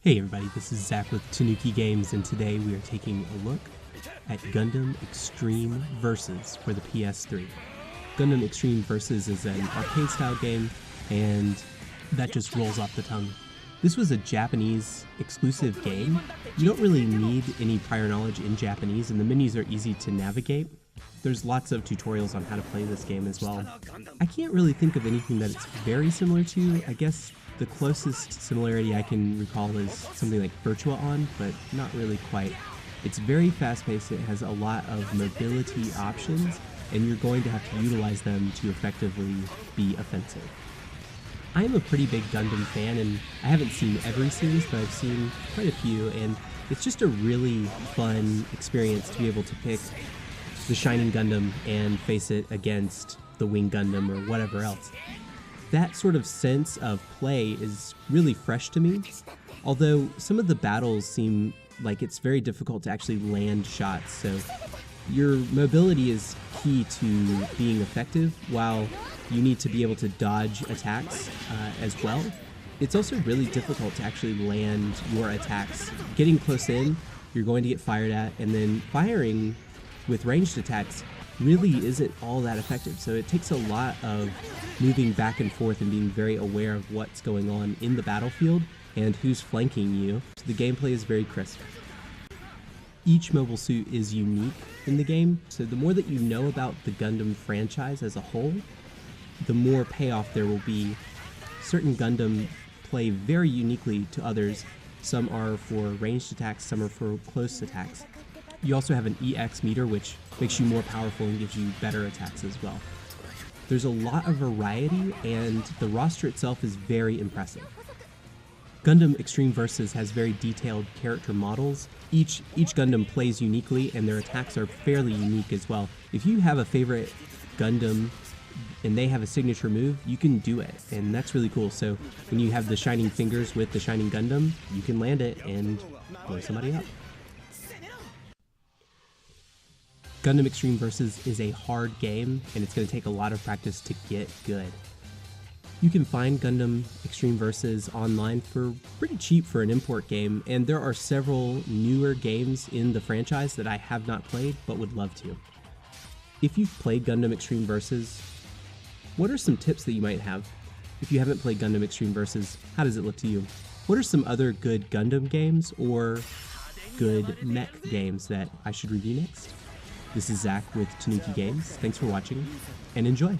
Hey everybody, this is Zach with Tanuki Games, and today we are taking a look at Gundam Extreme Versus for the PS3. Gundam Extreme Versus is an arcade-style game, and that just rolls off the tongue. This was a Japanese exclusive game. You don't really need any prior knowledge in Japanese, and the menus are easy to navigate. There's lots of tutorials on how to play this game as well. I can't really think of anything that it's very similar to. I guess the closest similarity I can recall is something like Virtua On, but not really quite. It's very fast-paced, it has a lot of mobility options, and you're going to have to utilize them to effectively be offensive. I am a pretty big Gundam fan, and I haven't seen every series, but I've seen quite a few, and it's just a really fun experience to be able to pick the Shining Gundam and face it against the Wing Gundam or whatever else. That sort of sense of play is really fresh to me, although some of the battles seem like it's very difficult to actually land shots, so your mobility is key to being effective, while you need to be able to dodge attacks as well. It's also really difficult to actually land your attacks. Getting close in, you're going to get fired at, and then firing with ranged attacks really isn't all that effective, so it takes a lot of moving back and forth and being very aware of what's going on in the battlefield and who's flanking you. So the gameplay is very crisp. Each mobile suit is unique in the game, so the more that you know about the Gundam franchise as a whole, the more payoff there will be. Certain Gundam play very uniquely to others. Some are for ranged attacks, some are for close attacks. You also have an EX meter, which makes you more powerful and gives you better attacks as well. There's a lot of variety, and the roster itself is very impressive. Gundam Extreme Versus has very detailed character models. Each Gundam plays uniquely, and their attacks are fairly unique as well. If you have a favorite Gundam and they have a signature move, you can do it, and that's really cool. So when you have the Shining Fingers with the Shining Gundam, you can land it and blow somebody up. Gundam Extreme Versus is a hard game, and it's going to take a lot of practice to get good. You can find Gundam Extreme Versus online for pretty cheap for an import game, and there are several newer games in the franchise that I have not played but would love to. If you've played Gundam Extreme Versus, what are some tips that you might have? If you haven't played Gundam Extreme Versus, how does it look to you? What are some other good Gundam games or good mech games that I should review next? This is Zach with Tanuki Games. Thanks for watching, and enjoy!